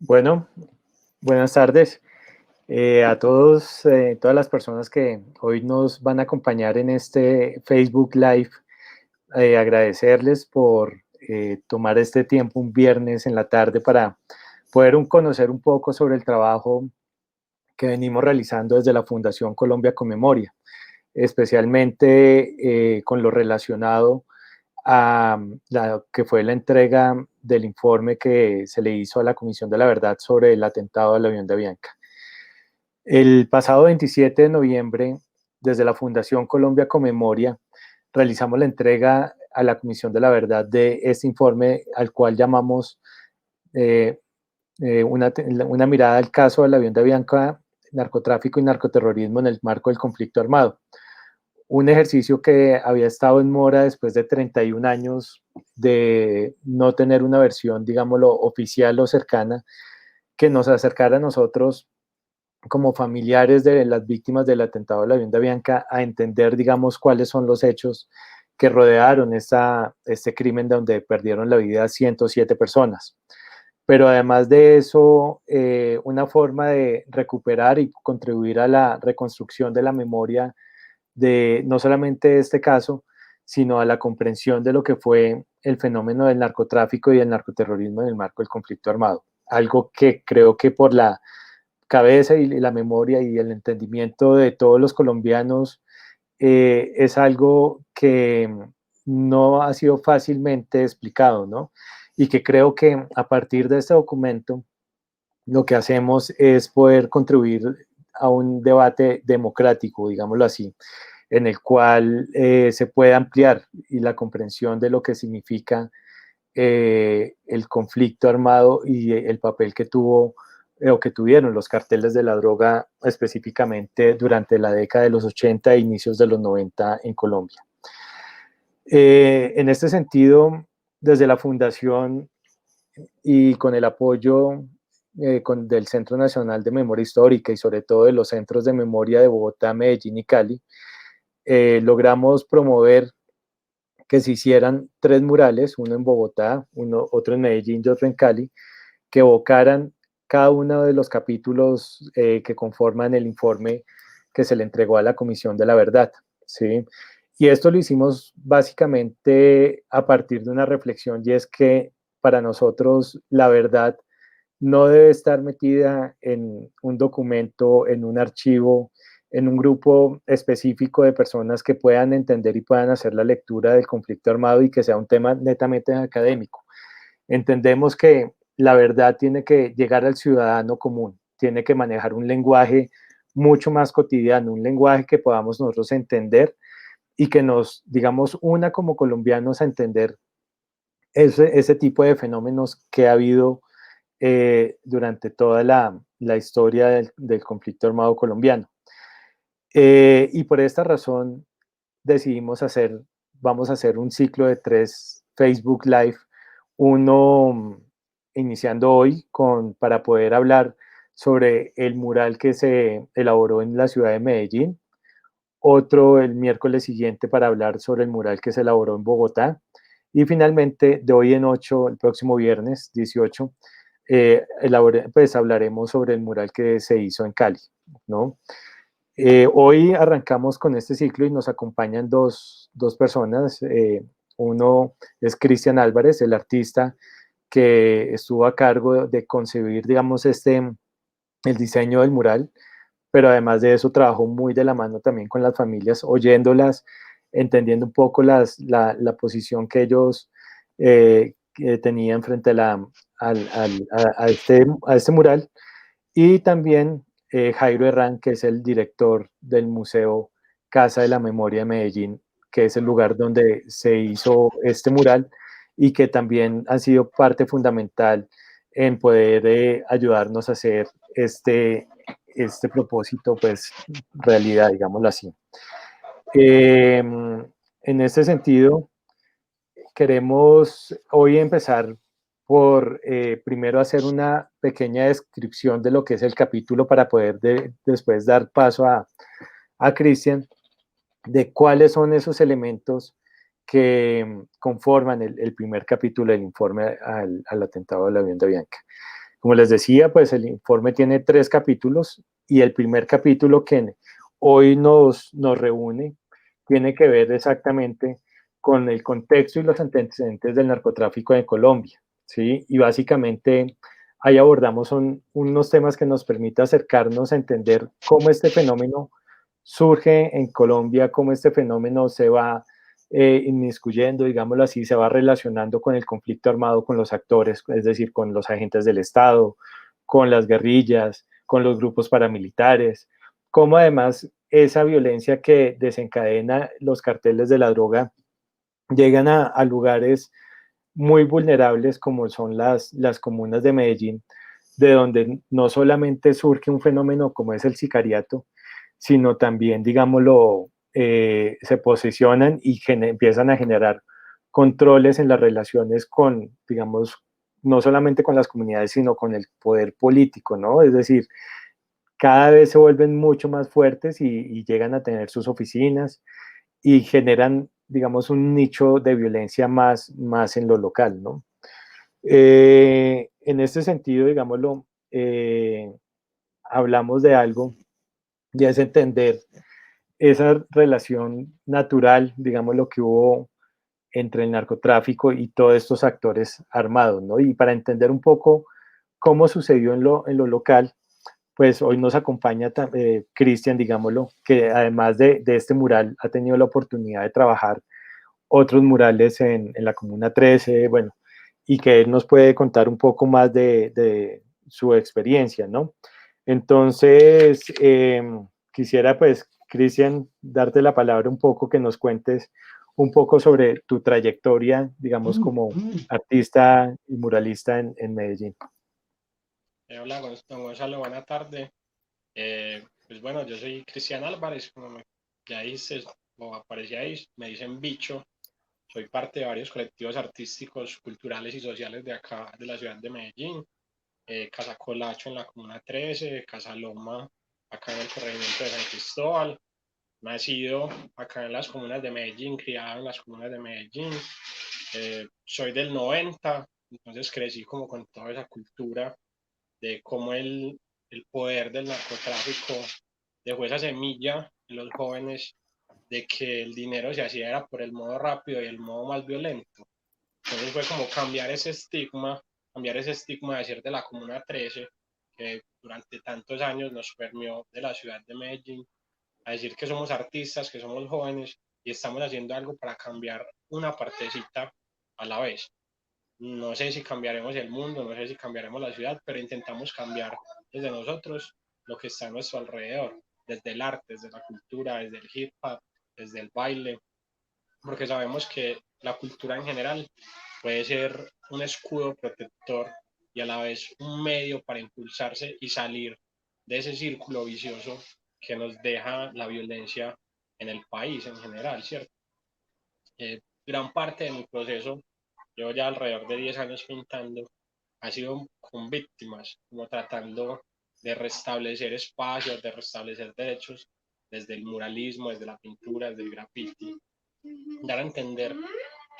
Bueno, buenas tardes a todos, todas las personas que hoy nos van a acompañar en este Facebook Live. Agradecerles por tomar este tiempo un viernes en la tarde para poder conocer un poco sobre el trabajo que venimos realizando desde la Fundación Colombia con Memoria, especialmente con lo relacionado a la que fue la entrega del informe que se le hizo a la Comisión de la Verdad sobre el atentado al avión de Avianca. El pasado 27 de noviembre, desde la Fundación Colombia con Memoria, realizamos la entrega a la Comisión de la Verdad de este informe al cual llamamos eh, una mirada al caso del avión de Avianca, narcotráfico y narcoterrorismo en el marco del conflicto armado. Un ejercicio que había estado en mora después de 31 años de no tener una versión, digámoslo, oficial o cercana que nos acercara a nosotros como familiares de las víctimas del atentado del avión de Avianca a entender, digamos, cuáles son los hechos que rodearon este crimen donde perdieron la vida 107 personas. Pero además de eso, una forma de recuperar y contribuir a la reconstrucción de la memoria de no solamente este caso, sino a la comprensión de lo que fue el fenómeno del narcotráfico y el narcoterrorismo en el marco del conflicto armado. Algo que creo que por la cabeza y la memoria y el entendimiento de todos los colombianos es algo que no ha sido fácilmente explicado, ¿no? Y que creo que a partir de este documento lo que hacemos es poder contribuir a un debate democrático, digámoslo así, en el cual se puede ampliar y la comprensión de lo que significa el conflicto armado y el papel que tuvo o que tuvieron los carteles de la droga específicamente durante la década de los 80 e inicios de los 90 en Colombia. En este sentido, desde la Fundación y con el apoyo del Centro Nacional de Memoria Histórica y sobre todo de los centros de memoria de Bogotá, Medellín y Cali, logramos promover que se hicieran 3 murales, uno en Bogotá, otro en Medellín y otro en Cali, que evocaran cada uno de los capítulos que conforman el informe que se le entregó a la Comisión de la Verdad, ¿sí? Y esto lo hicimos básicamente a partir de una reflexión, y es que para nosotros la verdad no debe estar metida en un documento, en un archivo, en un grupo específico de personas que puedan entender y puedan hacer la lectura del conflicto armado y que sea un tema netamente académico. Entendemos que la verdad tiene que llegar al ciudadano común, tiene que manejar un lenguaje mucho más cotidiano, un lenguaje que podamos nosotros entender y que nos, digamos, una como colombianos a entender ese tipo de fenómenos que ha habido durante toda la historia del conflicto armado colombiano. Y por esta razón decidimos vamos a hacer un ciclo de 3 Facebook Live, uno iniciando hoy para poder hablar sobre el mural que se elaboró en la ciudad de Medellín, otro el miércoles siguiente para hablar sobre el mural que se elaboró en Bogotá, y finalmente de hoy en 8, el próximo viernes 18, pues hablaremos sobre el mural que se hizo en Cali, ¿no? Hoy arrancamos con este ciclo y nos acompañan dos personas. Uno es Cristian Álvarez, el artista que estuvo a cargo de concebir, digamos, el diseño del mural, pero además de eso trabajó muy de la mano también con las familias, oyéndolas, entendiendo un poco la posición que ellos que tenían frente a este mural, y también Jairo Herrán, que es el director del Museo Casa de la Memoria de Medellín, que es el lugar donde se hizo este mural y que también ha sido parte fundamental en poder ayudarnos a hacer este propósito, pues, realidad, digámoslo así. En este sentido, queremos hoy empezar por primero hacer una pequeña descripción de lo que es el capítulo para poder después dar paso a Cristian de cuáles son esos elementos que conforman el primer capítulo del informe al atentado del avión de Avianca. Como les decía, pues el informe tiene 3 capítulos y el primer capítulo que hoy nos reúne tiene que ver exactamente con el contexto y los antecedentes del narcotráfico en Colombia, ¿sí? Y básicamente ahí abordamos unos temas que nos permiten acercarnos a entender cómo este fenómeno surge en Colombia, cómo este fenómeno se va inmiscuyendo, digámoslo así, se va relacionando con el conflicto armado con los actores, es decir, con los agentes del Estado, con las guerrillas, con los grupos paramilitares, cómo además esa violencia que desencadena los carteles de la droga llegan a lugares muy vulnerables como son las comunas de Medellín, de donde no solamente surge un fenómeno como es el sicariato, sino también, digámoslo, se posicionan y empiezan a generar controles en las relaciones con, digamos, no solamente con las comunidades, sino con el poder político, ¿no? Es decir, cada vez se vuelven mucho más fuertes y llegan a tener sus oficinas y generan, digamos, un nicho de violencia más en lo local, ¿no? En este sentido, digámoslo, hablamos de algo y es entender esa relación natural, digamos, lo que hubo entre el narcotráfico y todos estos actores armados, ¿no? Y para entender un poco cómo sucedió en lo local, pues hoy nos acompaña Cristian, digámoslo, que además de este mural ha tenido la oportunidad de trabajar otros murales en la Comuna 13, bueno, y que él nos puede contar un poco más de su experiencia, ¿no? Entonces, quisiera pues, Cristian, darte la palabra un poco, que nos cuentes un poco sobre tu trayectoria, digamos, como artista y muralista en Medellín. Hola, don Gonzalo, buena tarde. Pues bueno, yo soy Cristian Álvarez, como ya dices, o aparece ahí, me dicen Bicho. Soy parte de varios colectivos artísticos, culturales y sociales de acá, de la ciudad de Medellín. Casa Colacho en la Comuna 13, Casa Loma acá en el corregimiento de San Cristóbal. Nacido acá en las comunas de Medellín, criado en las comunas de Medellín. Soy del 90, entonces crecí como con toda esa cultura de cómo el poder del narcotráfico dejó esa semilla en los jóvenes de que el dinero se hacía era por el modo rápido y el modo más violento. Entonces fue como cambiar ese estigma de ser de la Comuna 13, que durante tantos años nos permeó de la ciudad de Medellín, a decir que somos artistas, que somos jóvenes y estamos haciendo algo para cambiar una partecita a la vez. No sé si cambiaremos el mundo, no sé si cambiaremos la ciudad, pero intentamos cambiar desde nosotros lo que está a nuestro alrededor, desde el arte, desde la cultura, desde el hip hop, desde el baile, porque sabemos que la cultura en general puede ser un escudo protector y a la vez un medio para impulsarse y salir de ese círculo vicioso que nos deja la violencia en el país en general, ¿cierto? Gran parte de mi proceso, llevo ya alrededor de 10 años pintando, ha sido con víctimas, como tratando de restablecer espacios, de restablecer derechos desde el muralismo, desde la pintura, desde el graffiti, dar a entender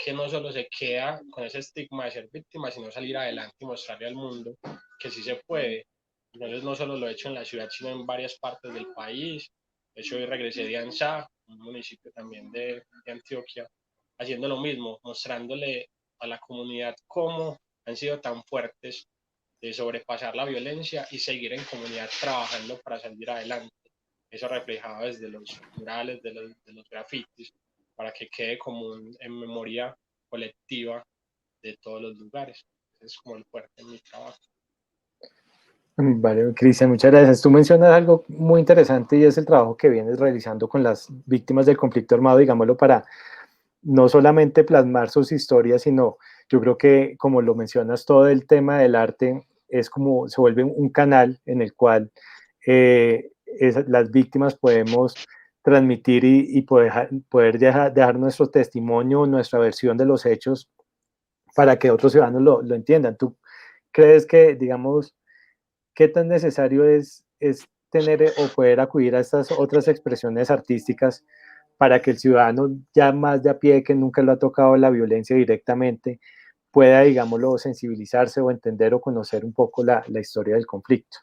que no solo se queda con ese estigma de ser víctima, sino salir adelante y mostrarle al mundo que sí se puede. Entonces no solo lo he hecho en la ciudad, sino en varias partes del país. De hecho, hoy regresé de Anzá, un municipio también de Antioquia, haciendo lo mismo, mostrándole a la comunidad cómo han sido tan fuertes de sobrepasar la violencia y seguir en comunidad trabajando para salir adelante. Eso reflejado desde los murales, de los grafitis, para que quede como en memoria colectiva de todos los lugares. Es como el fuerte en mi trabajo. Vale, Cristian, muchas gracias. Tú mencionas algo muy interesante y es el trabajo que vienes realizando con las víctimas del conflicto armado, digámoslo, para no solamente plasmar sus historias, sino yo creo que, como lo mencionas, todo el tema del arte es como se vuelve un canal en el cual las víctimas podemos transmitir y poder dejar nuestro testimonio, nuestra versión de los hechos para que otros ciudadanos lo entiendan. ¿Tú crees que, digamos, qué tan necesario es tener o poder acudir a estas otras expresiones artísticas para que el ciudadano ya más de a pie, que nunca lo ha tocado la violencia directamente, pueda, digámoslo, sensibilizarse o entender o conocer un poco la historia del conflicto.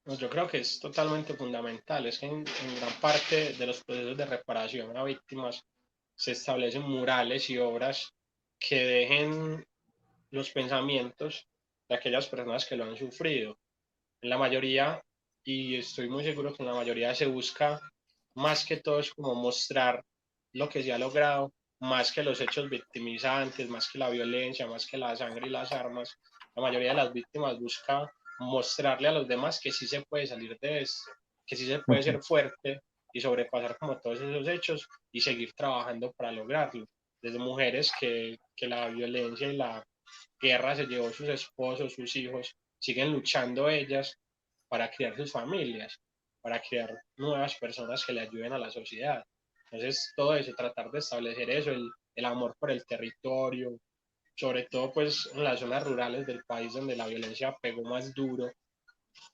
No, yo creo que es totalmente fundamental. Es que en gran parte de los procesos de reparación a víctimas se establecen murales y obras que dejen los pensamientos de aquellas personas que lo han sufrido. En la mayoría, y estoy muy seguro que en la mayoría se busca más que todo es como mostrar lo que se ha logrado, más que los hechos victimizantes, más que la violencia, más que la sangre y las armas. La mayoría de las víctimas busca mostrarle a los demás que sí se puede salir de esto, que sí se puede ser fuerte y sobrepasar como todos esos hechos y seguir trabajando para lograrlo. Desde mujeres que la violencia y la guerra se llevó sus esposos, sus hijos, siguen luchando ellas para crear sus familias, para crear nuevas personas que le ayuden a la sociedad. Entonces, todo eso, tratar de establecer eso, el amor por el territorio, sobre todo pues en las zonas rurales del país donde la violencia pegó más duro,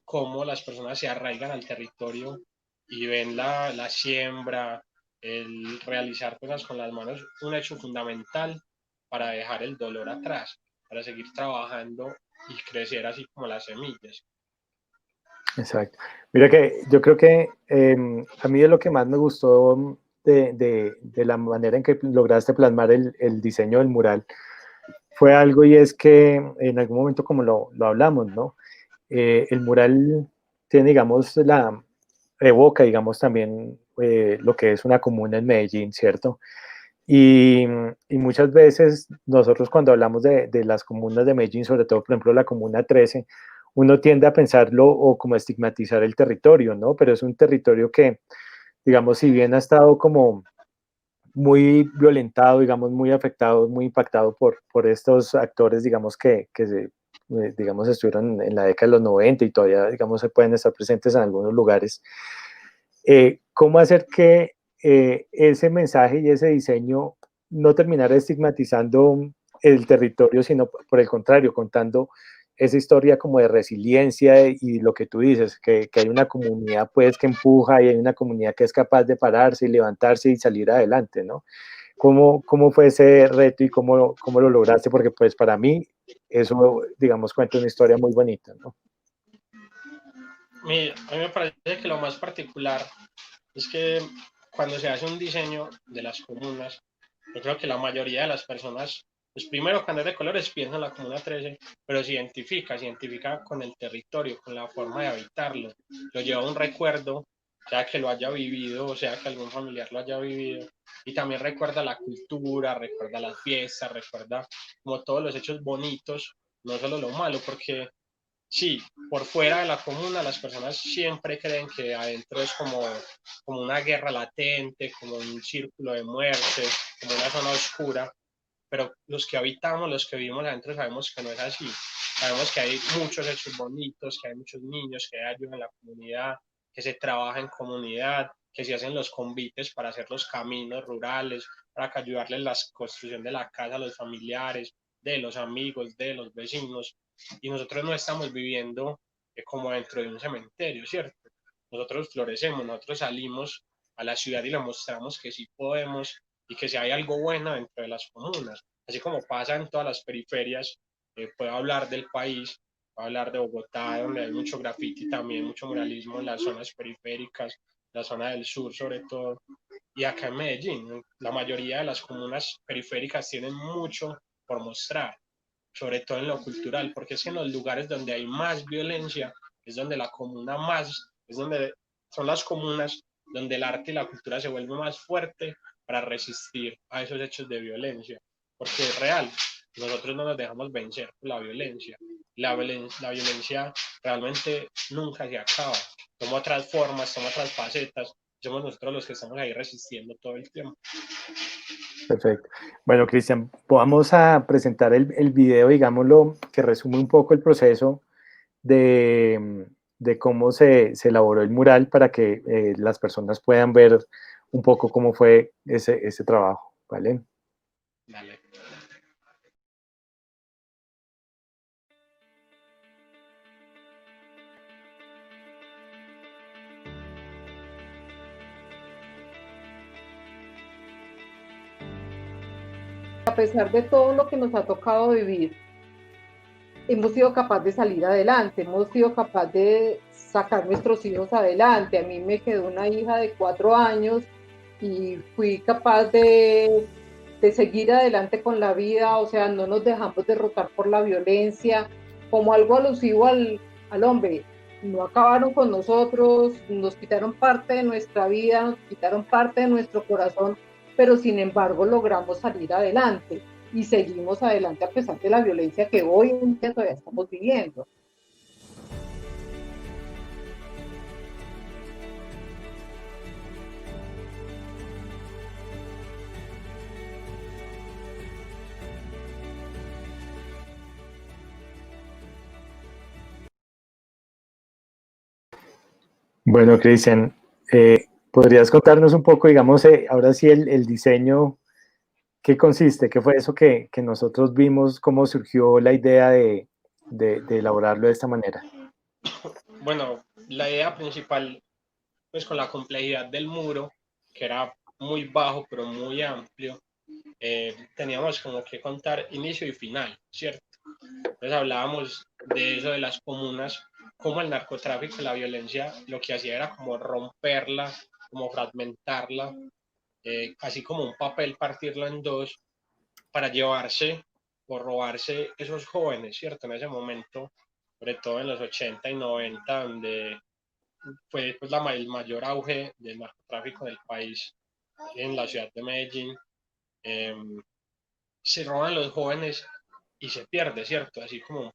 cómo las personas se arraigan al territorio y ven la siembra, el realizar cosas con las manos, un hecho fundamental para dejar el dolor atrás, para seguir trabajando y crecer así como las semillas. Exacto. Mira que yo creo que a mí de lo que más me gustó de la manera en que lograste plasmar el diseño del mural fue algo y es que en algún momento como lo hablamos, ¿no? El mural tiene, digamos, evoca, digamos, también lo que es una comuna en Medellín, ¿cierto? Y, y muchas veces nosotros cuando hablamos de las comunas de Medellín, sobre todo, por ejemplo, la Comuna 13, uno tiende a pensarlo o como a estigmatizar el territorio, ¿no? Pero es un territorio que, digamos, si bien ha estado como muy violentado, digamos, muy afectado, muy impactado por estos actores, digamos, digamos, estuvieron en la década de los 90 y todavía, digamos, se pueden estar presentes en algunos lugares. ¿Cómo hacer que ese mensaje y ese diseño no terminara estigmatizando el territorio, sino por el contrario, contando esa historia como de resiliencia y lo que tú dices, que hay una comunidad pues que empuja y hay una comunidad que es capaz de pararse y levantarse y salir adelante, ¿no? ¿Cómo fue ese reto y cómo lo lograste? Porque pues para mí eso, digamos, cuenta una historia muy bonita, ¿no? A mí me parece que lo más particular es que cuando se hace un diseño de las comunas, yo creo que la mayoría de las personas, pues primero cuando es de colores piensa en la comuna 13, pero se identifica con el territorio, con la forma de habitarlo, lo lleva a un recuerdo, sea que lo haya vivido, o sea que algún familiar lo haya vivido, y también recuerda la cultura, recuerda las fiestas, recuerda como todos los hechos bonitos, no solo lo malo, porque sí, por fuera de la comuna las personas siempre creen que adentro es como una guerra latente, como un círculo de muerte, como una zona oscura, pero los que habitamos, los que vivimos adentro sabemos que no es así. Sabemos que hay muchos hechos bonitos, que hay muchos niños, que hay ayuda en la comunidad, que se trabaja en comunidad, que se hacen los convites para hacer los caminos rurales, para que ayudarles la construcción de la casa a los familiares, de los amigos, de los vecinos. Y nosotros no estamos viviendo como dentro de un cementerio, ¿cierto? Nosotros florecemos, nosotros salimos a la ciudad y le mostramos que sí podemos y que si hay algo bueno dentro de las comunas, así como pasa en todas las periferias, puedo hablar del país, puedo hablar de Bogotá, donde hay mucho graffiti también, mucho muralismo en las zonas periféricas, la zona del sur sobre todo, y acá en Medellín, la mayoría de las comunas periféricas tienen mucho por mostrar, sobre todo en lo cultural, porque es que en los lugares donde hay más violencia es donde la comuna más, es donde son las comunas donde el arte y la cultura se vuelven más fuerte para resistir a esos hechos de violencia, porque es real, nosotros no nos dejamos vencer por la violencia. La violencia realmente nunca se acaba, toma otras formas, toma otras facetas, somos nosotros los que estamos ahí resistiendo todo el tiempo. Perfecto. Bueno, Cristian, vamos a presentar el video, digámoslo, que resume un poco el proceso de cómo se elaboró el mural para que las personas puedan ver un poco cómo fue ese trabajo, ¿vale? Dale. a pesar de todo lo que nos ha tocado vivir, hemos sido capaces de salir adelante, hemos sido capaces de sacar nuestros hijos adelante. A mí me quedó una hija de 4 años y fui capaz de seguir adelante con la vida, o sea, no nos dejamos derrotar por la violencia, como algo alusivo al hombre. No acabaron con nosotros, nos quitaron parte de nuestra vida, nos quitaron parte de nuestro corazón, pero sin embargo logramos salir adelante y seguimos adelante a pesar de la violencia que hoy en día todavía estamos viviendo. Bueno, Cristian, ¿podrías contarnos un poco, digamos, ahora sí el diseño, qué consiste, qué fue eso que nosotros vimos, cómo surgió la idea de elaborarlo de esta manera? Bueno, la idea principal, pues con la complejidad del muro, que era muy bajo pero muy amplio, teníamos como que contar inicio y final, ¿cierto? Entonces hablábamos de eso, de las comunas, como el narcotráfico y la violencia lo que hacía era como romperla, como fragmentarla, así como un papel partirlo en dos para llevarse o robarse esos jóvenes, ¿cierto? En ese momento, sobre todo en los 80 y 90, donde fue pues, el mayor auge del narcotráfico del país en la ciudad de Medellín. Eh, Se roban los jóvenes y se pierde, ¿cierto? Así como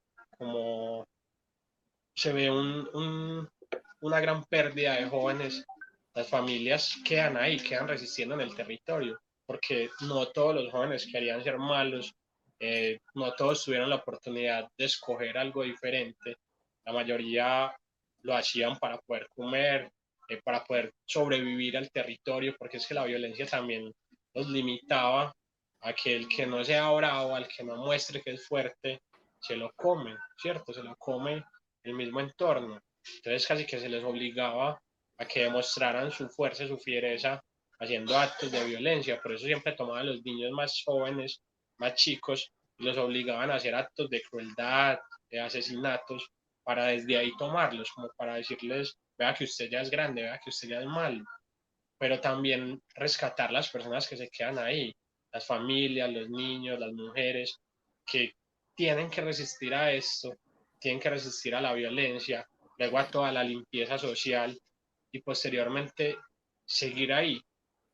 se ve una gran pérdida de jóvenes, las familias quedan ahí, quedan resistiendo en el territorio, porque no todos los jóvenes querían ser malos, no todos tuvieron la oportunidad de escoger algo diferente, la mayoría lo hacían para poder comer, para poder sobrevivir al territorio, porque es que la violencia también los limitaba a que el que no sea bravo, al que no muestre que es fuerte, se lo come, ¿cierto? Se lo come el mismo entorno. Entonces casi que se les obligaba a que demostraran su fuerza, su fiereza, haciendo actos de violencia. Por eso siempre tomaban a los niños más jóvenes, más chicos, y los obligaban a hacer actos de crueldad, de asesinatos, para desde ahí tomarlos, como para decirles, vea que usted ya es grande, vea que usted ya es malo, pero también rescatar las personas que se quedan ahí, las familias, los niños, las mujeres, que tienen que resistir a esto, tienen que resistir a la violencia, luego a toda la limpieza social y posteriormente seguir ahí,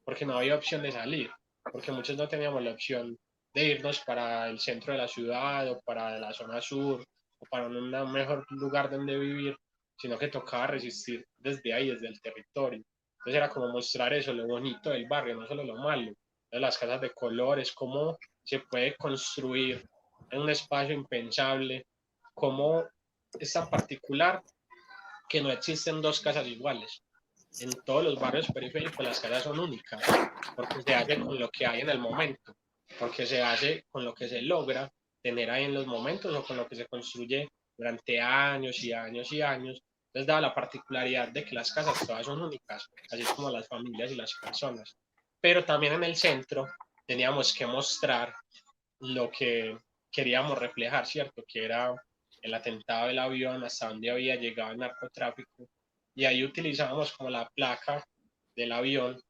porque no había opción de salir, porque muchos no teníamos la opción de irnos para el centro de la ciudad o para la zona sur o para un mejor lugar donde vivir, sino que tocaba resistir desde ahí, desde el territorio. Entonces era como mostrar eso, lo bonito del barrio, no solo lo malo, de las casas de colores, cómo se puede construir en un espacio impensable, cómo es tan particular que no existen dos casas iguales. En todos los barrios periféricos las casas son únicas, porque se hace con lo que hay en el momento, porque se hace con lo que se logra tener ahí en los momentos o con lo que se construye durante años y años y años. Entonces daba la particularidad de que las casas todas son únicas, así como las familias y las personas. Pero también en el centro teníamos que mostrar lo que queríamos reflejar, ¿cierto? Que era el atentado del avión, hasta dónde había llegado el narcotráfico. Y ahí utilizábamos como la placa del avión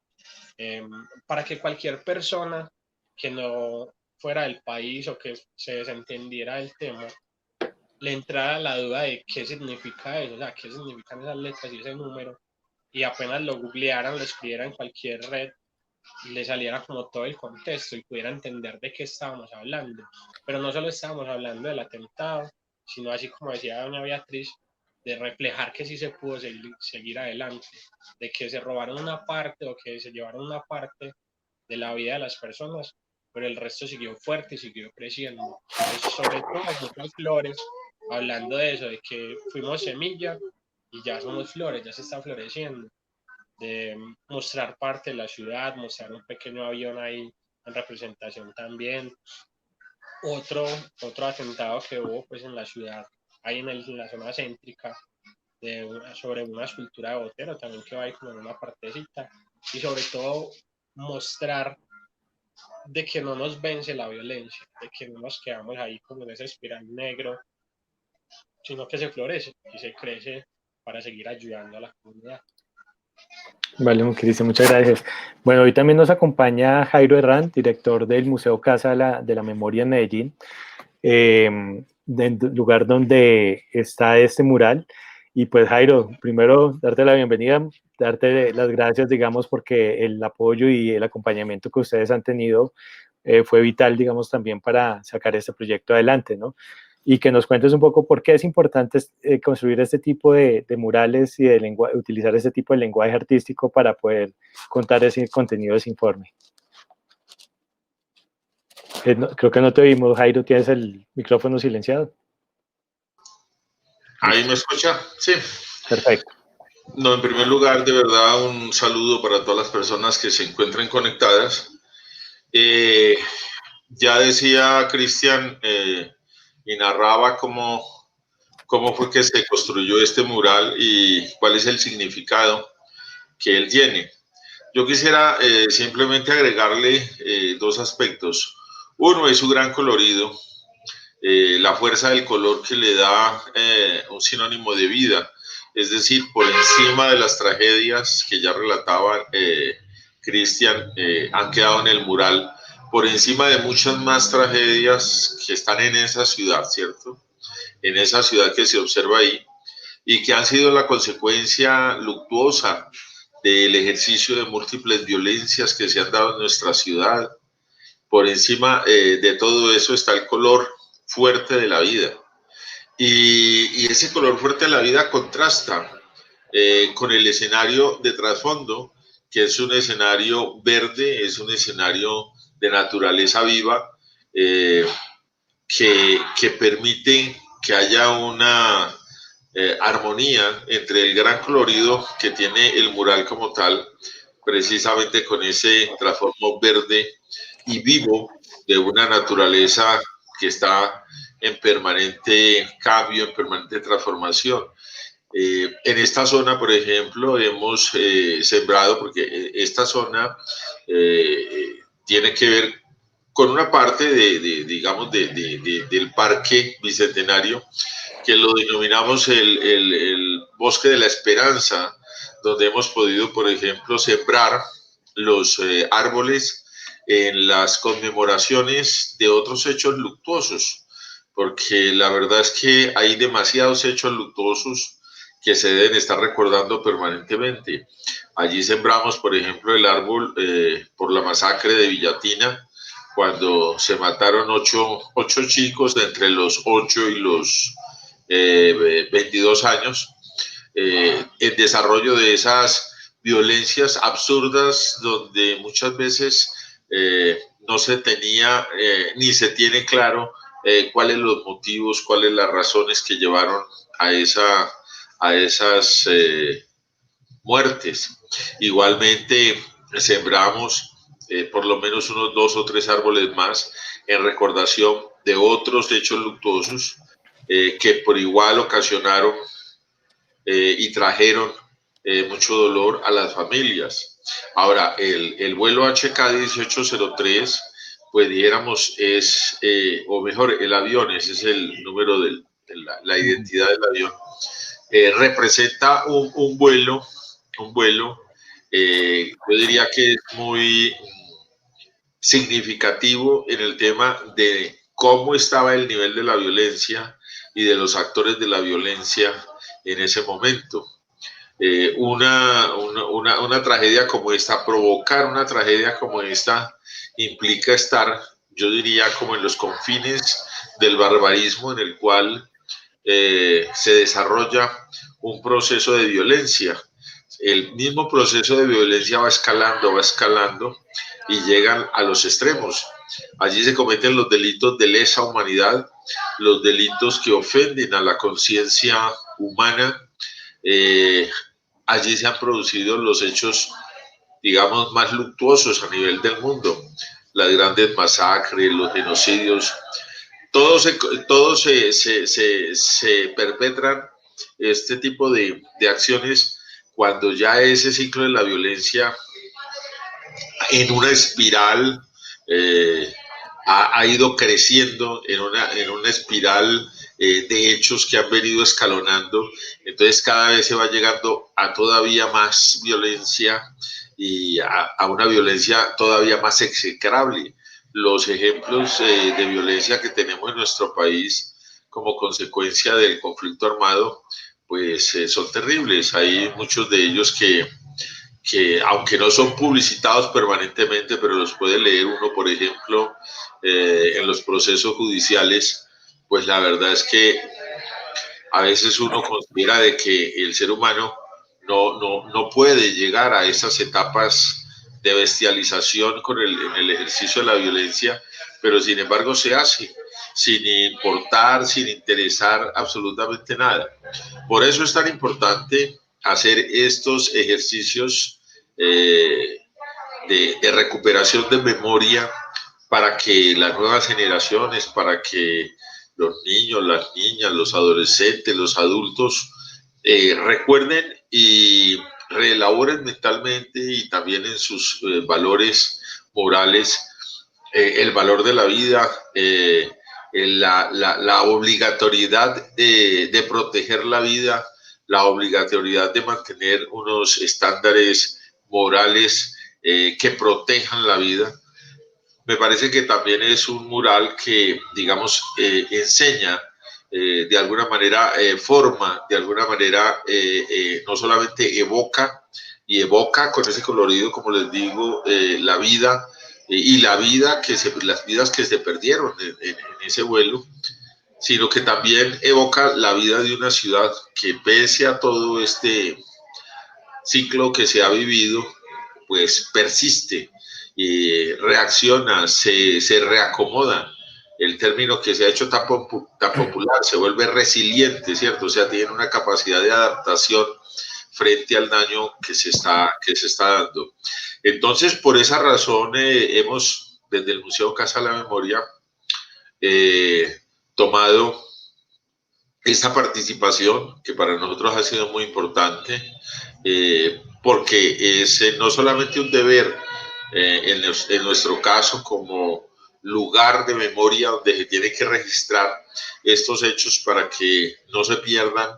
eh, para que cualquier persona que no fuera del país o que se desentendiera del tema, le entrara la duda de qué significa eso, o sea, qué significan esas letras y ese número, y apenas lo googlearan, lo escribieran en cualquier red, le saliera como todo el contexto y pudiera entender de qué estábamos hablando. Pero no solo estábamos hablando del atentado, sino así como decía doña Beatriz, de reflejar que sí se pudo seguir adelante, de que se robaron una parte o que se llevaron una parte de la vida de las personas, pero el resto siguió fuerte y siguió creciendo. Entonces, sobre todo muchas flores, hablando de eso, de que fuimos semilla y ya somos flores, ya se está floreciendo, de mostrar parte de la ciudad, mostrar un pequeño avión ahí en representación también. Otro, otro atentado que hubo pues en la ciudad, ahí en la zona céntrica, sobre una escultura de Botero también que va ahí como en una partecita, y sobre todo mostrar de que no nos vence la violencia, de que no nos quedamos ahí como en ese espiral negro, sino que se florece y se crece para seguir ayudando a la comunidad. Vale, Cristian, muchas gracias. Bueno, hoy también nos acompaña Jairo Herrán, director del Museo Casa de la Memoria en Medellín, del lugar donde está este mural. Y pues Jairo, primero darte la bienvenida, darte las gracias, digamos, porque el apoyo y el acompañamiento que ustedes han tenido fue vital, digamos, también para sacar este proyecto adelante, ¿no? Y que nos cuentes un poco por qué es importante construir este tipo de murales y de utilizar este tipo de lenguaje artístico para poder contar ese contenido de ese informe. Creo que no te oímos, Jairo, tienes el micrófono silenciado. ¿Ahí me escucha? Sí. Perfecto. No, en primer lugar, de verdad, un saludo para todas las personas que se encuentren conectadas. Ya decía Cristian y narraba cómo fue que se construyó este mural y cuál es el significado que él tiene. Yo quisiera simplemente agregarle dos aspectos. Uno es su gran colorido, la fuerza del color que le da un sinónimo de vida, es decir, por encima de las tragedias que ya relataba Cristian, han quedado en el mural, por encima de muchas más tragedias que están en esa ciudad, ¿cierto? En esa ciudad que se observa ahí y que han sido la consecuencia luctuosa del ejercicio de múltiples violencias que se han dado en nuestra ciudad. Por encima de todo eso está el color fuerte de la vida. Y ese color fuerte de la vida contrasta con el escenario de trasfondo, que es un escenario verde, es un escenario de naturaleza viva, que permite que haya una armonía entre el gran colorido que tiene el mural como tal, precisamente con ese trasfondo verde y vivo de una naturaleza que está en permanente cambio, en permanente transformación. En esta zona, por ejemplo, hemos sembrado, porque esta zona tiene que ver con una parte digamos, del Parque Bicentenario, que lo denominamos el Bosque de la Esperanza, donde hemos podido, por ejemplo, sembrar los árboles en las conmemoraciones de otros hechos luctuosos, porque la verdad es que hay demasiados hechos luctuosos que se deben estar recordando permanentemente. Allí sembramos, por ejemplo, el árbol por la masacre de Villatina, cuando se mataron ocho chicos de entre los 8 y los 22 años, el desarrollo de esas violencias absurdas donde muchas veces no se tenía ni se tiene claro cuáles los motivos, cuáles las razones que llevaron a esas muertes. Igualmente sembramos por lo menos unos 2 o 3 árboles más en recordación de otros hechos luctuosos que por igual ocasionaron y trajeron mucho dolor a las familias. Ahora, el vuelo HK 1803, pues dijéramos es, o mejor, el avión, ese es el número de la identidad del avión, representa un vuelo, yo diría que es muy significativo en el tema de cómo estaba el nivel de la violencia y de los actores de la violencia en ese momento. Una tragedia como esta, provocar una tragedia como esta, implica estar, yo diría, como en los confines del barbarismo en el cual se desarrolla un proceso de violencia. El mismo proceso de violencia va escalando y llegan a los extremos. Allí se cometen los delitos de lesa humanidad, los delitos que ofenden a la conciencia humana. Allí se han producido los hechos, digamos, más luctuosos a nivel del mundo, las grandes masacres, los genocidios, todos se perpetran este tipo de acciones cuando ya ese ciclo de la violencia en una espiral ha ido creciendo en una espiral de hechos que han venido escalonando. Entonces cada vez se va llegando a todavía más violencia y a una violencia todavía más execrable. Los ejemplos de violencia que tenemos en nuestro país como consecuencia del conflicto armado, pues son terribles. Hay muchos de ellos que aunque no son publicitados permanentemente, pero los puede leer uno, por ejemplo, en los procesos judiciales, pues la verdad es que a veces uno considera de que el ser humano no puede llegar a esas etapas de bestialización en el ejercicio de la violencia, pero sin embargo se hace, sin importar, sin interesar absolutamente nada. Por eso es tan importante hacer estos ejercicios de recuperación de memoria para que las nuevas generaciones, para que los niños, las niñas, los adolescentes, los adultos recuerden y reelaboren mentalmente y también en sus valores morales el valor de la vida, la obligatoriedad de proteger la vida, la obligatoriedad de mantener unos estándares morales que protejan la vida. Me parece que también es un mural que, digamos, enseña, de alguna manera forma, de alguna manera no solamente evoca y evoca con ese colorido, como les digo, la vida y las vidas que se perdieron en ese vuelo, sino que también evoca la vida de una ciudad que pese a todo este ciclo que se ha vivido, pues persiste y reacciona, se reacomoda. El término que se ha hecho tan popular, se vuelve resiliente, ¿cierto? O sea, tiene una capacidad de adaptación frente al daño que se está dando. Entonces, por esa razón, hemos, desde el Museo Casa de la Memoria, tomado esta participación, que para nosotros ha sido muy importante, porque es no solamente un deber, en nuestro caso, como lugar de memoria donde se tiene que registrar estos hechos para que no se pierdan,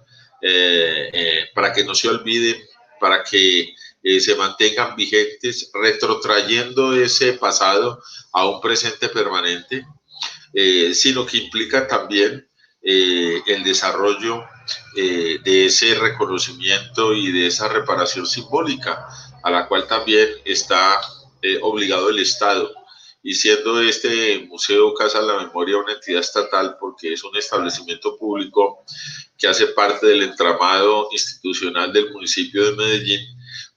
para que no se olviden, para que se mantengan vigentes, retrotrayendo ese pasado a un presente permanente, sino que implica también el desarrollo de ese reconocimiento y de esa reparación simbólica, a la cual también está obligado el Estado. Y siendo este Museo Casa de la Memoria una entidad estatal, porque es un establecimiento público que hace parte del entramado institucional del municipio de Medellín,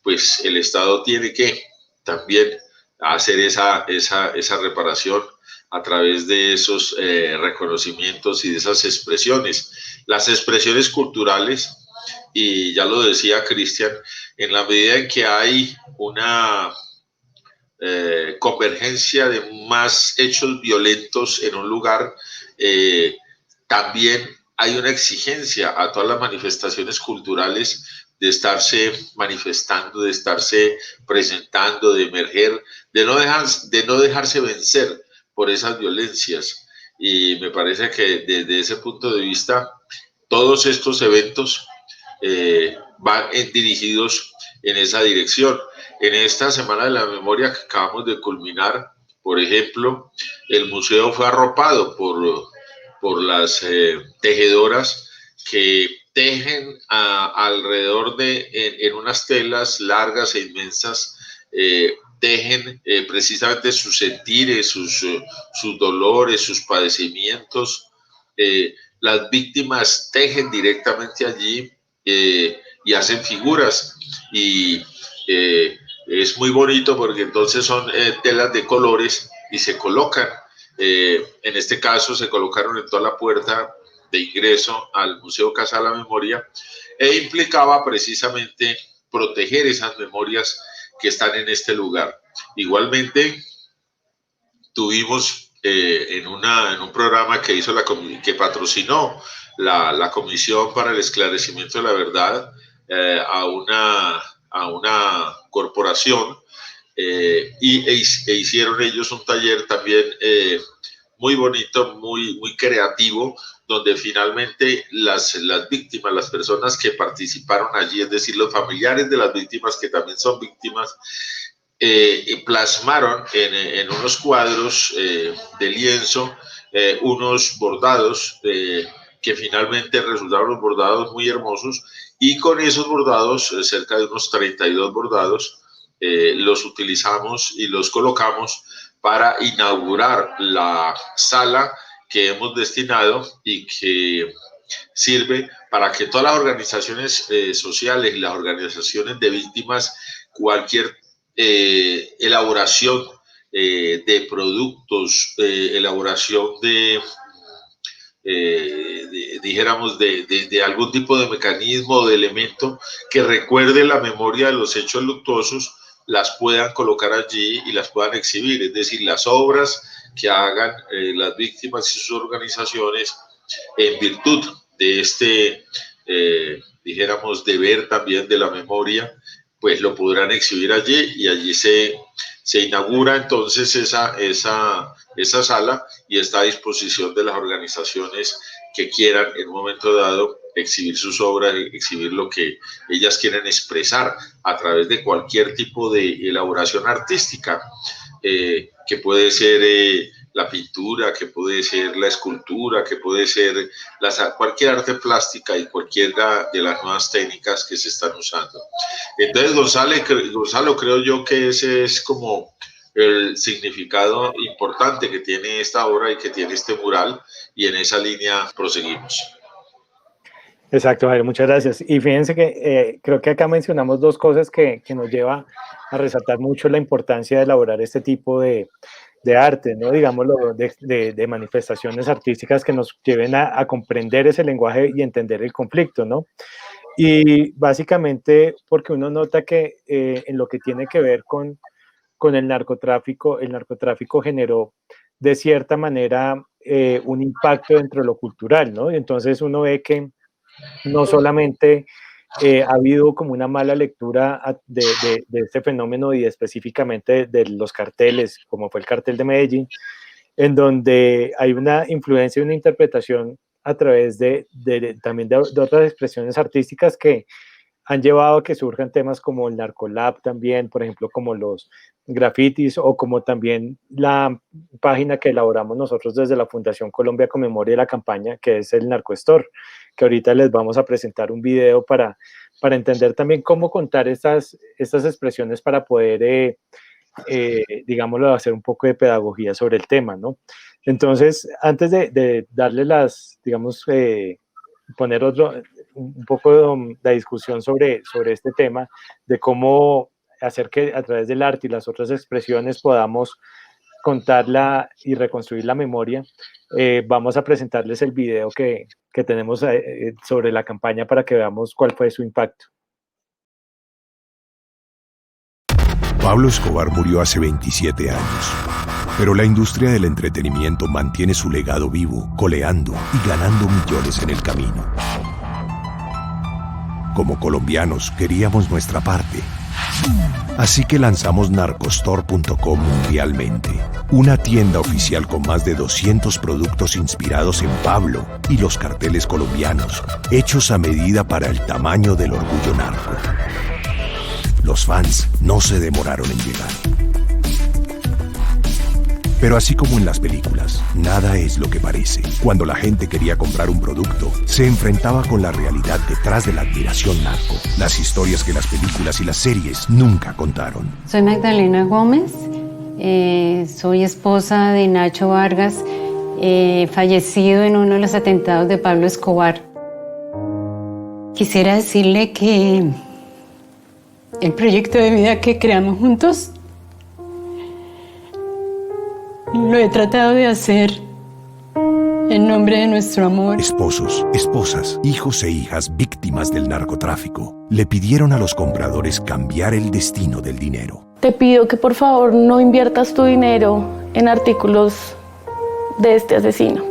pues el Estado tiene que también hacer esa reparación a través de esos reconocimientos y de esas expresiones. Las expresiones culturales, y ya lo decía Cristian, en la medida en que hay una convergencia de más hechos violentos en un lugar, también hay una exigencia a todas las manifestaciones culturales de estarse manifestando, de estarse presentando, de emerger, de no dejarse vencer por esas violencias. Y me parece que desde ese punto de vista, todos estos eventos van dirigidos en esa dirección. En esta Semana de la Memoria que acabamos de culminar, por ejemplo, el museo fue arropado por las tejedoras que tejen alrededor en unas telas largas e inmensas, tejen precisamente sus sentires, sus dolores, sus padecimientos. Las víctimas tejen directamente allí y hacen figuras, y es muy bonito porque entonces son telas de colores y se colocan, en este caso se colocaron en toda la puerta de ingreso al Museo Casa de la Memoria, e implicaba precisamente proteger esas memorias que están en este lugar. Igualmente tuvimos en un programa que hizo que patrocinó la Comisión para el Esclarecimiento de la Verdad, a una corporación hicieron ellos un taller también muy bonito, muy creativo, donde finalmente las víctimas, las personas que participaron allí, es decir, los familiares de las víctimas que también son víctimas, plasmaron en unos cuadros de lienzo unos bordados que finalmente resultaron bordados muy hermosos, y con esos bordados, cerca de unos 32 bordados, los utilizamos y los colocamos para inaugurar la sala que hemos destinado y que sirve para que todas las organizaciones sociales y las organizaciones de víctimas, cualquier elaboración de productos, elaboración dijéramos, de algún tipo de mecanismo o de elemento que recuerde la memoria de los hechos luctuosos, las puedan colocar allí y las puedan exhibir, es decir, las obras que hagan las víctimas y sus organizaciones en virtud de este, dijéramos, deber también de la memoria, pues lo podrán exhibir allí, y allí se inaugura entonces esa sala, y está a disposición de las organizaciones que quieran en un momento dado exhibir sus obras, exhibir lo que ellas quieren expresar a través de cualquier tipo de elaboración artística, que puede ser la pintura, que puede ser la escultura, que puede ser cualquier arte plástica y cualquiera de las nuevas técnicas que se están usando. Entonces, Gonzalo, creo yo que ese es como el significado importante que tiene esta obra y que tiene este mural, y en esa línea proseguimos. Exacto, Javier, muchas gracias. Y fíjense que creo que acá mencionamos dos cosas que nos lleva a resaltar mucho la importancia de elaborar este tipo de arte, ¿no? Digámoslo, de manifestaciones artísticas que nos lleven a comprender ese lenguaje y entender el conflicto, ¿no? Y básicamente porque uno nota que en lo que tiene que ver con el narcotráfico generó de cierta manera un impacto dentro de lo cultural, ¿no? Y entonces uno ve que no solamente ha habido como una mala lectura de este fenómeno, y específicamente de los carteles, como fue el cartel de Medellín, en donde hay una influencia y una interpretación a través también de otras expresiones artísticas que han llevado a que surjan temas como el Narcolab también, por ejemplo, como los grafitis, o como también la página que elaboramos nosotros desde la Fundación Colombia con Memoria de la Campaña, que es el Narcostore, que ahorita les vamos a presentar un video para entender también cómo contar estas expresiones para poder, digámoslo, hacer un poco de pedagogía sobre el tema, ¿no? Entonces, antes de darle digamos, poner un poco de discusión sobre este tema, de cómo hacer que a través del arte y las otras expresiones podamos contarla y reconstruir la memoria, vamos a presentarles el video que tenemos sobre la campaña para que veamos cuál fue su impacto. Pablo Escobar murió hace 27 años, pero la industria del entretenimiento mantiene su legado vivo, coleando y ganando millones en el camino. Como colombianos queríamos nuestra parte, así que lanzamos narcostore.com mundialmente, una tienda oficial con más de 200 productos inspirados en Pablo y los carteles colombianos, hechos a medida para el tamaño del orgullo narco. Los fans no se demoraron en llegar. Pero así como en las películas, nada es lo que parece. Cuando la gente quería comprar un producto, se enfrentaba con la realidad detrás de la admiración narco. Las historias que las películas y las series nunca contaron. Soy Magdalena Gómez, soy esposa de Nacho Vargas, fallecido en uno de los atentados de Pablo Escobar. Quisiera decirle que el proyecto de vida que creamos juntos lo he tratado de hacer en nombre de nuestro amor. Esposos, esposas, hijos e hijas víctimas del narcotráfico le pidieron a los compradores cambiar el destino del dinero. Te pido que por favor no inviertas tu dinero en artículos de este asesino.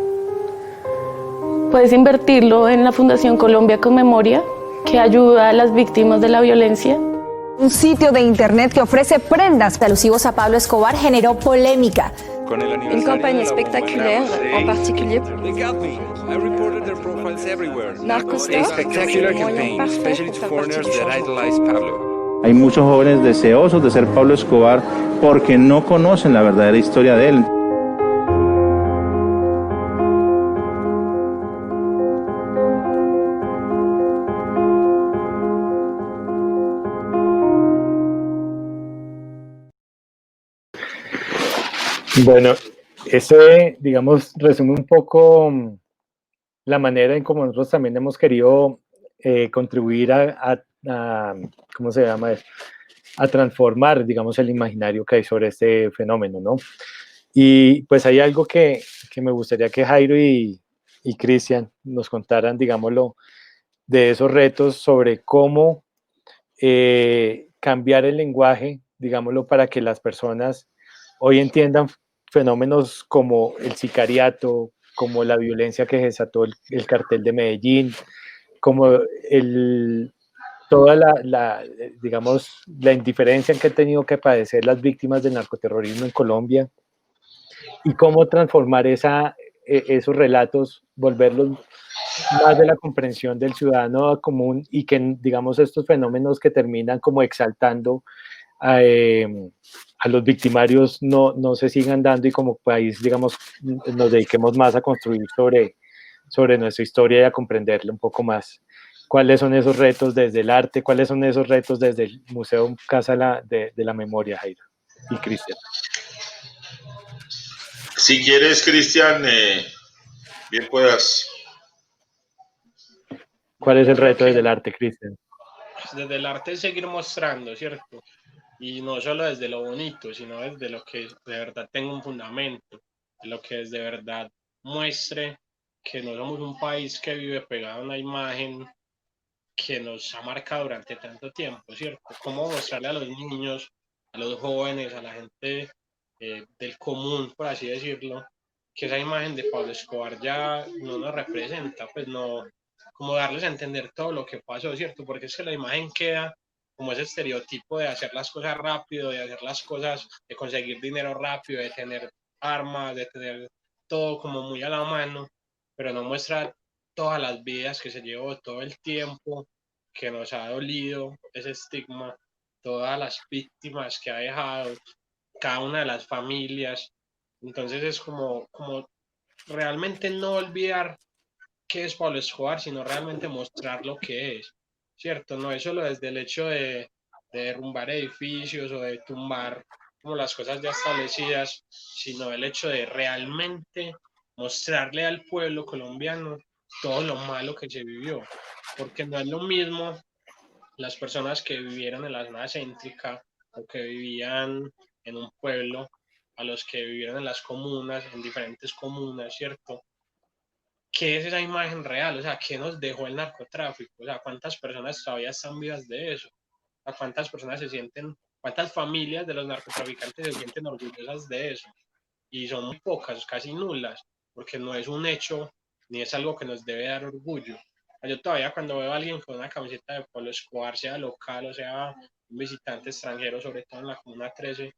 Puedes invertirlo en la Fundación Colombia con Memoria, que ayuda a las víctimas de la violencia. Un sitio de internet que ofrece prendas alusivos a Pablo Escobar generó polémica. Une campagne spectaculaire, en particulier Narcostore, spectacular campaign, especially to foreigners that idolize Pablo. Hay muchos jóvenes deseosos de ser Pablo Escobar porque no conocen la verdadera historia de él. Bueno, ese, digamos, resume un poco la manera en cómo nosotros también hemos querido contribuir a ¿cómo se llama eso? A transformar, digamos, el imaginario que hay sobre este fenómeno, ¿no? Y pues hay algo que me gustaría que Jairo y Cristian nos contaran, digámoslo, de esos retos sobre cómo cambiar el lenguaje, digámoslo, para que las personas hoy entiendan fenómenos como el sicariato, como la violencia que desató el cartel de Medellín, como toda digamos, la indiferencia que han tenido que padecer las víctimas del narcoterrorismo en Colombia, y cómo transformar esos relatos, volverlos más de la comprensión del ciudadano común, y que, digamos, estos fenómenos que terminan como exaltando a los victimarios no se sigan dando, y como país, digamos, nos dediquemos más a construir sobre nuestra historia y a comprenderla un poco más. ¿Cuáles son esos retos desde el arte? ¿Cuáles son esos retos desde el Museo Casa de la Memoria, Jairo y Cristian? Si quieres, Cristian, bien puedas. ¿Cuál es el reto desde el arte, Cristian? Desde el arte es seguir mostrando, ¿cierto? Y no solo desde lo bonito, sino desde lo que de verdad tenga un fundamento, de lo que de verdad muestre que no somos un país que vive pegado a una imagen que nos ha marcado durante tanto tiempo, ¿cierto? Cómo mostrarle a los niños, a los jóvenes, a la gente del común, por así decirlo, que esa imagen de Pablo Escobar ya no nos representa, pues no, como darles a entender todo lo que pasó, ¿cierto? Porque es que la imagen queda como ese estereotipo de hacer las cosas rápido, de hacer las cosas, de conseguir dinero rápido, de tener armas, de tener todo como muy a la mano, pero no muestra todas las vidas que se llevó, todo el tiempo que nos ha dolido ese estigma, todas las víctimas que ha dejado, cada una de las familias. Entonces es como realmente no olvidar qué es Pablo Escobar, sino realmente mostrar lo que es, ¿cierto? No es solo desde el hecho de derrumbar edificios o de tumbar como las cosas ya establecidas, sino el hecho de realmente mostrarle al pueblo colombiano todo lo malo que se vivió, porque no es lo mismo las personas que vivieron en la zona céntrica o que vivían en un pueblo a los que vivieron en las comunas, en diferentes comunas, ¿cierto? ¿Qué es esa imagen real? O sea, ¿qué nos dejó el narcotráfico? O sea, ¿cuántas personas todavía están vivas de eso? ¿A cuántas personas cuántas familias de los narcotraficantes se sienten orgullosas de eso? Y son muy pocas, casi nulas, porque no es un hecho ni es algo que nos debe dar orgullo. Yo todavía cuando veo a alguien con una camiseta de Pablo Escobar, sea local o sea un visitante extranjero, sobre todo en la Comuna 13,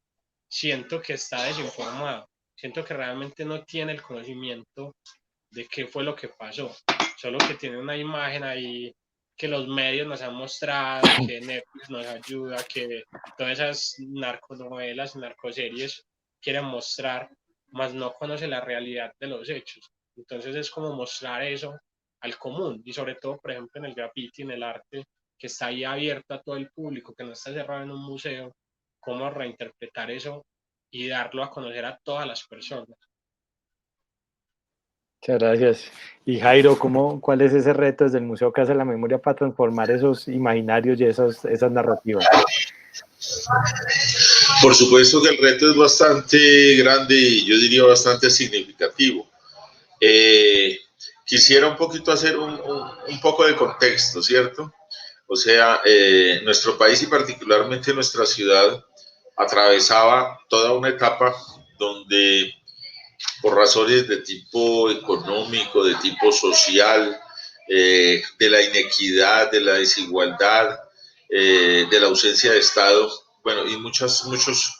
siento que está desinformado, siento que realmente no tiene el conocimiento de qué fue lo que pasó, solo que tiene una imagen ahí que los medios nos han mostrado, que Netflix nos ayuda, que todas esas narconovelas, narcoseries quieren mostrar, mas no conoce la realidad de los hechos. Entonces es como mostrar eso al común, y sobre todo, por ejemplo, en el graffiti, en el arte, que está ahí abierto a todo el público, que no está cerrado en un museo, cómo reinterpretar eso y darlo a conocer a todas las personas. Muchas gracias. Y Jairo, ¿cuál es ese reto desde el Museo Casa de la Memoria para transformar esos imaginarios y esas narrativas? Por supuesto que el reto es bastante grande y yo diría bastante significativo. Quisiera un poquito hacer un poco de contexto, ¿cierto? O sea, nuestro país y particularmente nuestra ciudad atravesaba toda una etapa donde por razones de tipo económico, de tipo social, de la inequidad, de la desigualdad, de la ausencia de Estado, bueno, y muchos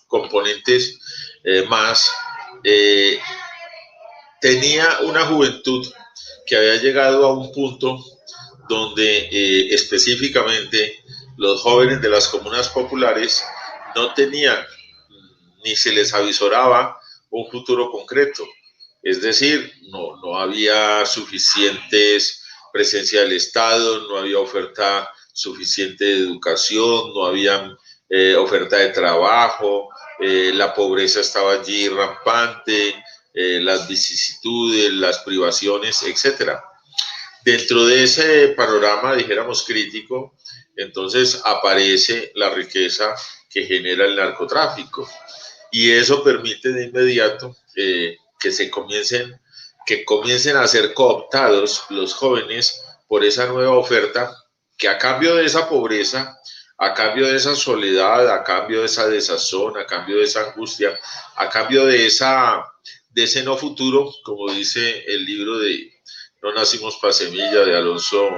componentes más, tenía una juventud que había llegado a un punto donde específicamente los jóvenes de las comunas populares no tenían ni se les avisoraba un futuro concreto. Es decir, no había suficientes presencia del Estado, no había oferta suficiente de educación, no había oferta de trabajo, la pobreza estaba allí rampante, las vicisitudes, las privaciones, etcétera. Dentro de ese panorama, dijéramos, crítico, entonces aparece la riqueza que genera el narcotráfico. Y eso permite de inmediato que comiencen a ser cooptados los jóvenes por esa nueva oferta que a cambio de esa pobreza, a cambio de esa soledad, a cambio de esa desazón, a cambio de esa angustia, a cambio de ese no futuro, como dice el libro de No nacimos para semilla de Alonso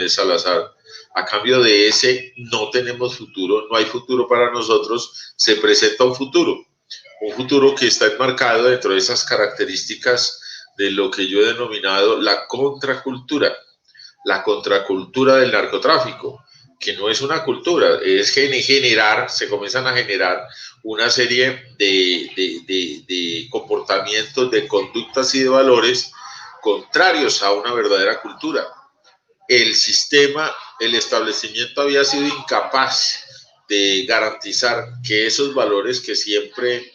Salazar, a cambio de ese no tenemos futuro, no hay futuro para nosotros, se presenta un futuro que está enmarcado dentro de esas características de lo que yo he denominado la contracultura del narcotráfico, que no es una cultura, es se comienzan a generar una serie de comportamientos, de conductas y de valores contrarios a una verdadera cultura. El establecimiento había sido incapaz de garantizar que esos valores que siempre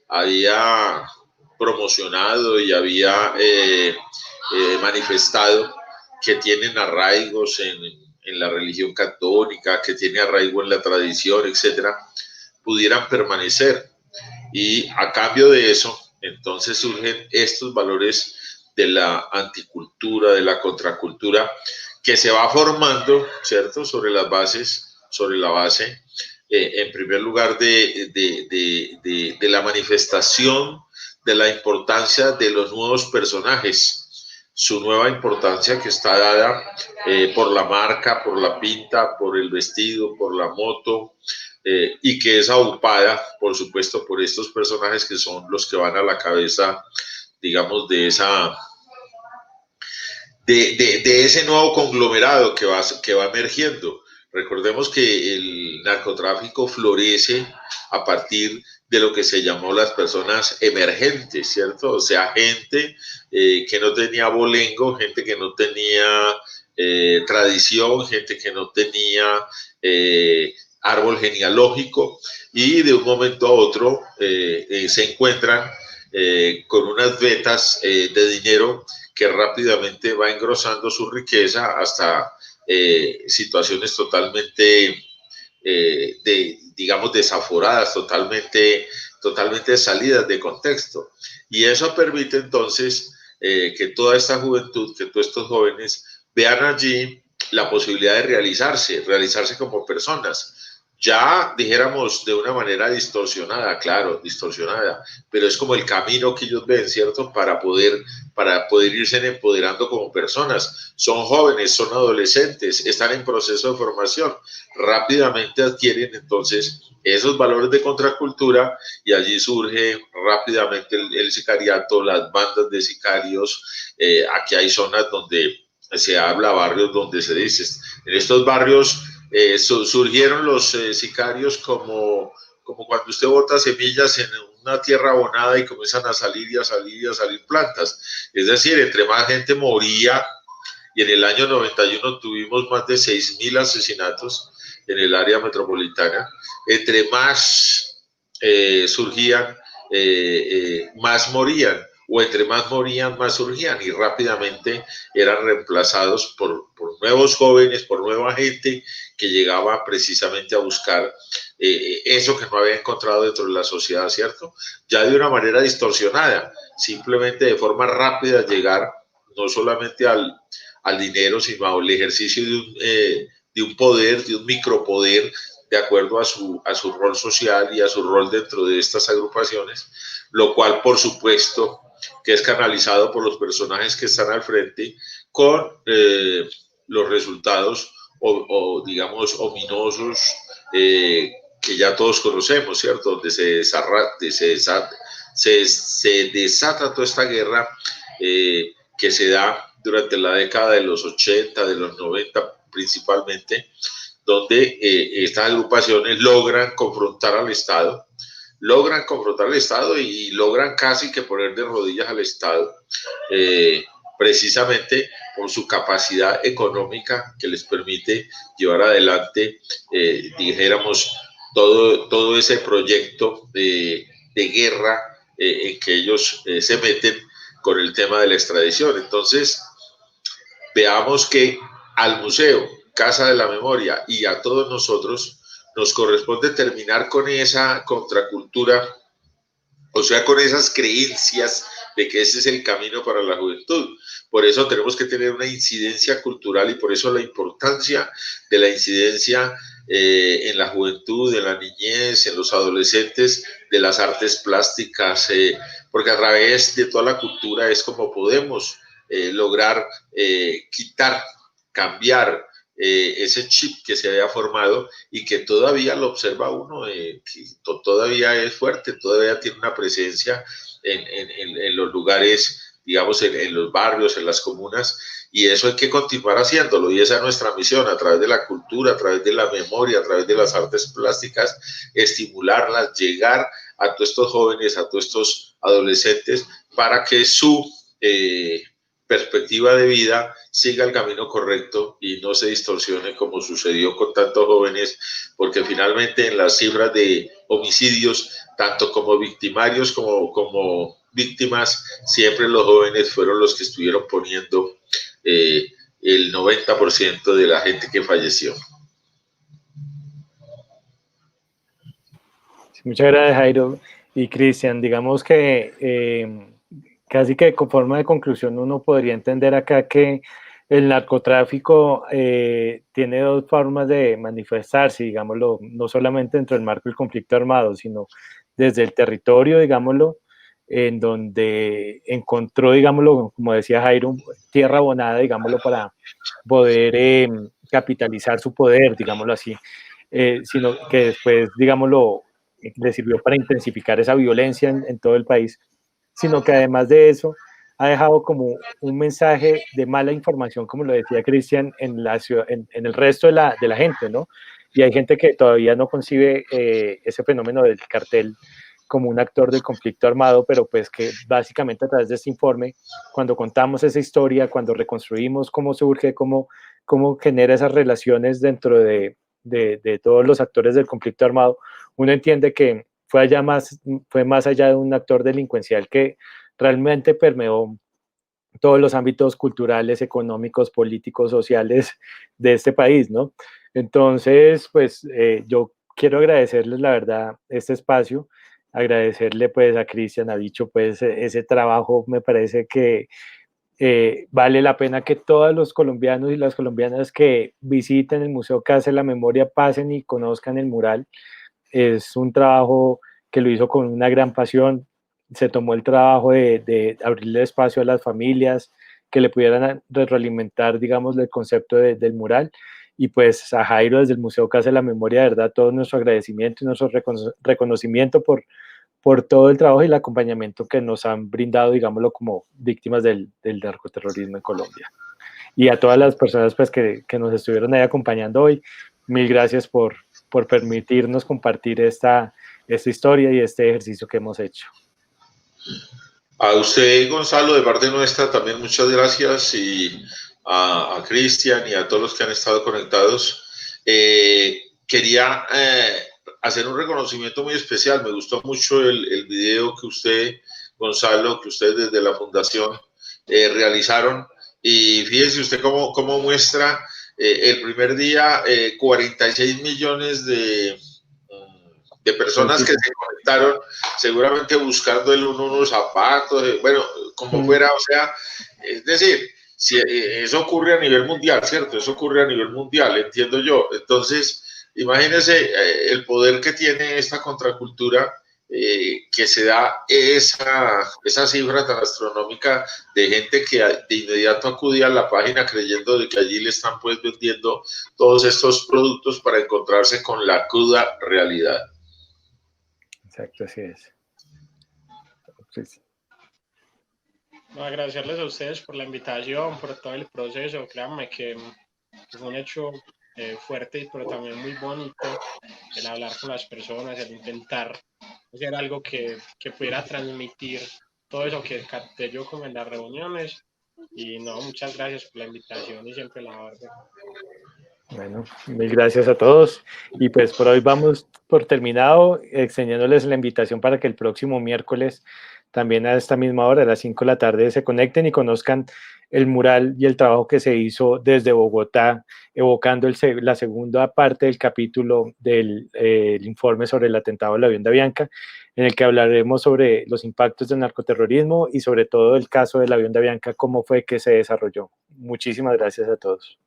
había promocionado y había manifestado, que tienen arraigos en la religión católica, que tiene arraigo en la tradición, etcétera, pudieran permanecer. Y a cambio de eso, entonces surgen estos valores de la anticultura, de la contracultura, que se va formando, ¿cierto?, sobre la base, en primer lugar, de la manifestación de la importancia de los nuevos personajes, su nueva importancia que está dada por la marca, por la pinta, por el vestido, por la moto, y que es aupada, por supuesto, por estos personajes que son los que van a la cabeza, digamos, de ese nuevo conglomerado que va emergiendo. Recordemos que el narcotráfico florece a partir de lo que se llamó las personas emergentes, ¿cierto? O sea, gente que no tenía abolengo, gente que no tenía tradición, gente que no tenía árbol genealógico, y de un momento a otro se encuentran con unas vetas de dinero que rápidamente va engrosando su riqueza hasta situaciones totalmente, digamos, desaforadas, totalmente salidas de contexto. Y eso permite entonces que toda esta juventud, que todos estos jóvenes vean allí la posibilidad de realizarse como personas. Ya dijéramos de una manera distorsionada, claro, distorsionada, pero es como el camino que ellos ven, ¿cierto? Para poder irse empoderando como personas. Son jóvenes, son adolescentes, están en proceso de formación, rápidamente adquieren entonces esos valores de contracultura y allí surge rápidamente el sicariato, las bandas de sicarios. Aquí hay zonas donde se habla, barrios donde se dice, en estos barrios surgieron los sicarios como cuando usted bota semillas en una tierra abonada y comienzan a salir plantas. Es decir, entre más gente moría, y en el año 91 tuvimos más de 6.000 asesinatos en el área metropolitana, entre más surgían, más morían, o entre más morían, más surgían, y rápidamente eran reemplazados por nuevos jóvenes, por nueva gente que llegaba precisamente a buscar eso que no había encontrado dentro de la sociedad, ¿cierto? Ya de una manera distorsionada, simplemente de forma rápida llegar no solamente al dinero, sino al ejercicio de un poder, de un micropoder, de acuerdo a su rol social y a su rol dentro de estas agrupaciones, lo cual, por supuesto, que es canalizado por los personajes que están al frente, con los resultados o digamos, ominosos que ya todos conocemos, ¿cierto? Donde se desata toda esta guerra que se da durante la década de los 80, de los 90 principalmente, donde estas agrupaciones logran confrontar al Estado y logran casi que poner de rodillas al Estado, precisamente por su capacidad económica que les permite llevar adelante, dijéramos, todo ese proyecto de guerra en que ellos se meten con el tema de la extradición. Entonces, veamos que al museo, Casa de la Memoria, y a todos nosotros nos corresponde terminar con esa contracultura, o sea, con esas creencias de que ese es el camino para la juventud. Por eso tenemos que tener una incidencia cultural y por eso la importancia de la incidencia en la juventud, en la niñez, en los adolescentes, de las artes plásticas, porque a través de toda la cultura es como podemos lograr quitar, cambiar ese chip que se había formado y que todavía lo observa uno, que todavía es fuerte, todavía tiene una presencia en los lugares, digamos, en los barrios, en las comunas, y eso hay que continuar haciéndolo, y esa es nuestra misión, a través de la cultura, a través de la memoria, a través de las artes plásticas, estimularlas, llegar a todos estos jóvenes, a todos estos adolescentes, para que su perspectiva de vida siga el camino correcto y no se distorsione como sucedió con tantos jóvenes, porque finalmente en las cifras de homicidios, tanto como victimarios como víctimas, siempre los jóvenes fueron los que estuvieron poniendo el 90% de la gente que falleció. Muchas gracias, Jairo. Y Cristian, digamos que casi que con forma de conclusión uno podría entender acá que el narcotráfico tiene dos formas de manifestarse, digámoslo, no solamente dentro del marco del conflicto armado, sino desde el territorio, digámoslo, en donde encontró, digámoslo, como decía Jairo, tierra abonada, digámoslo, para poder capitalizar su poder, digámoslo así, sino que después, digámoslo, le sirvió para intensificar esa violencia en todo el país, sino que además de eso ha dejado como un mensaje de mala información, como lo decía Cristian, en el resto de la gente, ¿no? Y hay gente que todavía no concibe ese fenómeno del cartel como un actor del conflicto armado, pero pues que básicamente a través de este informe, cuando contamos esa historia, cuando reconstruimos cómo surge, cómo genera esas relaciones dentro de todos los actores del conflicto armado, uno entiende que fue más allá de un actor delincuencial que realmente permeó todos los ámbitos culturales, económicos, políticos, sociales de este país, ¿no? Entonces, pues yo quiero agradecerles, la verdad, este espacio, agradecerle pues a Cristian, a Bicho, pues ese trabajo me parece que vale la pena que todos los colombianos y las colombianas que visiten el Museo Casa de la Memoria pasen y conozcan el mural. Es un trabajo que lo hizo con una gran pasión, se tomó el trabajo de abrirle espacio a las familias, que le pudieran retroalimentar, digamos, el concepto del mural, y pues a Jairo desde el Museo Casa de la Memoria, de verdad, todo nuestro agradecimiento y nuestro reconocimiento por todo el trabajo y el acompañamiento que nos han brindado, digámoslo, como víctimas del narcoterrorismo en Colombia. Y a todas las personas pues, que nos estuvieron ahí acompañando hoy, mil gracias por permitirnos compartir esta historia y este ejercicio que hemos hecho. A usted, Gonzalo, de parte nuestra también muchas gracias, y a Cristian y a todos los que han estado conectados. Quería hacer un reconocimiento muy especial. Me gustó mucho el video que usted, Gonzalo, que ustedes desde la Fundación realizaron, y fíjese usted cómo muestra el primer día 46 millones de personas que se conectaron, seguramente buscando unos zapatos, bueno, como fuera, o sea, es decir, si eso ocurre a nivel mundial, ¿cierto? Eso ocurre a nivel mundial, entiendo yo. Entonces, imagínense el poder que tiene esta contracultura que se da esa cifra tan astronómica de gente que de inmediato acudía a la página creyendo de que allí le están pues vendiendo todos estos productos para encontrarse con la cruda realidad. Exacto, así es. Pues, no, agradecerles a ustedes por la invitación, por todo el proceso. Créanme que fue un hecho fuerte, pero también muy bonito el hablar con las personas, el intentar hacer algo que pudiera transmitir todo eso que capté yo como en las reuniones. Y no, muchas gracias por la invitación y siempre la orden. bueno, mil gracias a todos. Y pues por hoy vamos por terminado, extendiéndoles la invitación para que el próximo miércoles, también a esta misma hora, a las 5 de la tarde, se conecten y conozcan el mural y el trabajo que se hizo desde Bogotá, evocando la segunda parte del capítulo del el informe sobre el atentado del avión de Avianca, en el que hablaremos sobre los impactos del narcoterrorismo y sobre todo el caso del avión de Avianca, cómo fue que se desarrolló. Muchísimas gracias a todos.